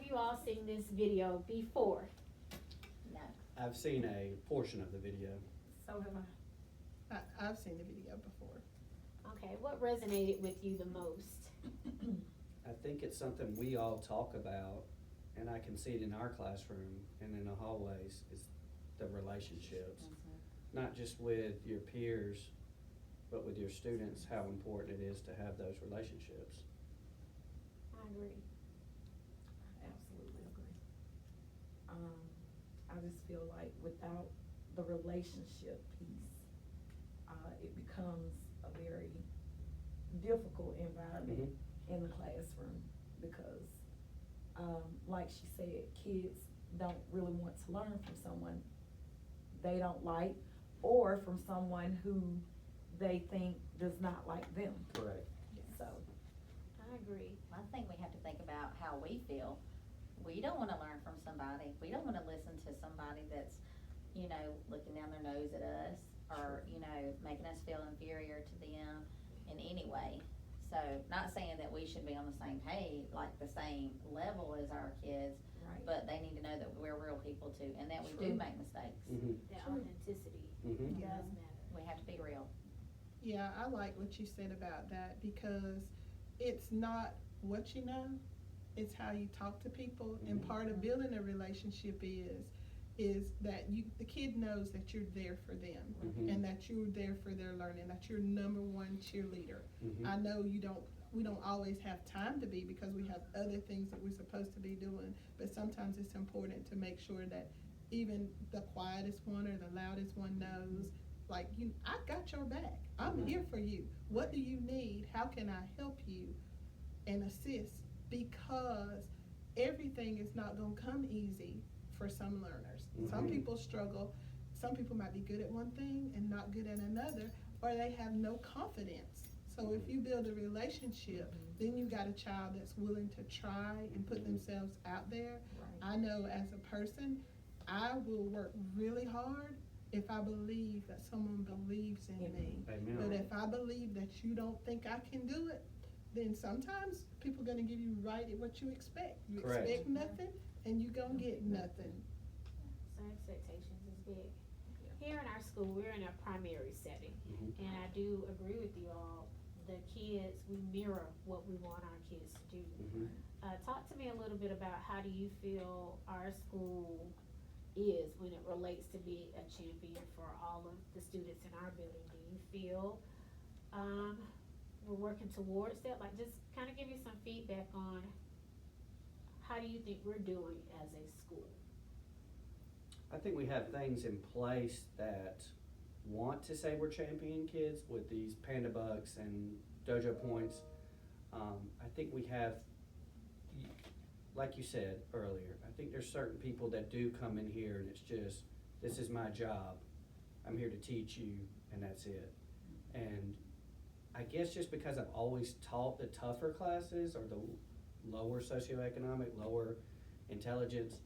you all seen this video before? No. I've seen a portion of the video. So have I. I've seen the video before. Okay, what resonated with you the most? I think it's something we all talk about, and I can see it in our classroom and in the hallways, is the relationships. Not just with your peers, but with your students, how important it is to have those relationships. I agree. Absolutely agree. I just feel like without the relationship piece, it becomes a very difficult environment in the classroom because, like she said, kids don't really want to learn from someone they don't like or from someone who they think does not like them. Correct. So, I agree. I think we have to think about how we feel. We don't wanna learn from somebody. We don't wanna listen to somebody that's, you know, looking down their nose at us or, you know, making us feel inferior to them in any way. So, not saying that we should be on the same page, like the same level as our kids, right. but they need to know that we're real people too, and that we do True. make mistakes. The authenticity does matter. We have to be real. Yeah, I like what you said about that because it's not what you know, it's how you talk to people. And part of building a relationship is that the kid knows that you're there for them and that you're there for their learning, that you're number one cheerleader. I know we don't always have time to be because we have other things that we're supposed to be doing, but sometimes it's important to make sure that even the quietest one or the loudest one knows, like, I got your back. I'm here for you. What do you need? How can I help you and assist? Because everything is not gonna come easy for some learners. Some people struggle. Some people might be good at one thing and not good at another, or they have no confidence. So if you build a relationship, then you got a child that's willing to try and put themselves out there. Right. I know as a person, I will work really hard if I believe that someone believes in me. Amen. But if I believe that you don't think I can do it, then sometimes people are gonna give you right at what you expect. You Correct. expect nothing, and you gonna get nothing. So expectations is big. Here in our school, we're in a primary setting, and I do agree with you all. The kids, we mirror what we want our kids to do. Talk to me a little bit about how do you feel our school is when it relates to being a champion for all of the students in our building. Do you feel we're working towards that? Like, just kind of give you some feedback on how do you think we're doing as a school? I think we have things in place that want to say we're champion kids with these panda bucks and dojo points. I think we have, like you said earlier, I think there's certain people that do come in here and it's just, this is my job. I'm here to teach you and that's it. And I guess just because I've always taught the tougher classes or the lower socioeconomic, lower intelligence,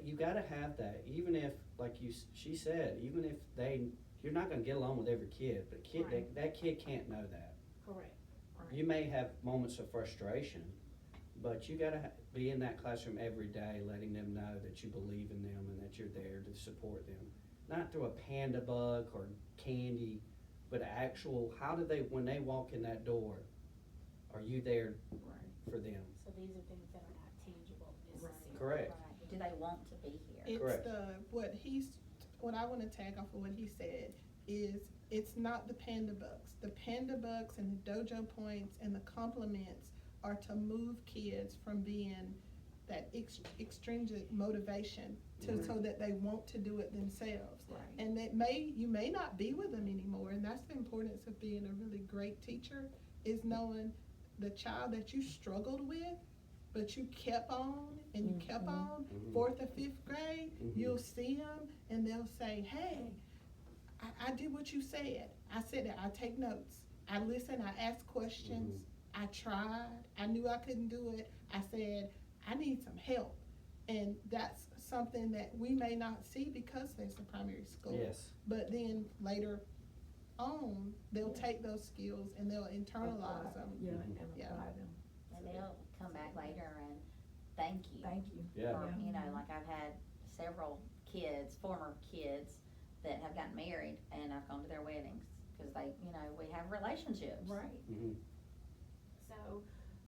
you gotta have that, even if, like she said, even if you're not gonna get along with every kid, but Right. that kid can't know that. Correct. You may have moments of frustration, but you gotta be in that classroom every day, letting them know that you believe in them and that you're there to support them. Not through a panda buck or candy, but actual, how do they, when they walk in that door, are you there for them? So these are things that are not tangible necessarily. Correct. Right. Do they want to be here? It's Correct. what I wanna tag off of what he said is, it's not the panda bucks. The panda bucks and the dojo points and the compliments are to move kids from being that extrinsic motivation to so that they want to do it themselves. Right. And you may not be with them anymore, and that's the importance of being a really great teacher, is knowing the child that you struggled with, but you kept on and you kept on, 4th or 5th grade, you'll see them and they'll say, hey, I did what you said. I said that I take notes. I listen, I ask questions. I tried. I knew I couldn't do it. I said, I need some help. And that's something that we may not see because there's a primary school. Yes. But then later on, they'll take those skills and they'll internalize them. Yeah, and Yeah. apply them. And they'll come back later and thank you. Thank you. Yeah. Or, Yeah. you know, like I've had several kids, former kids, that have gotten married, and I've gone to their weddings, cause they, you know, we have relationships. Right. Mhm. So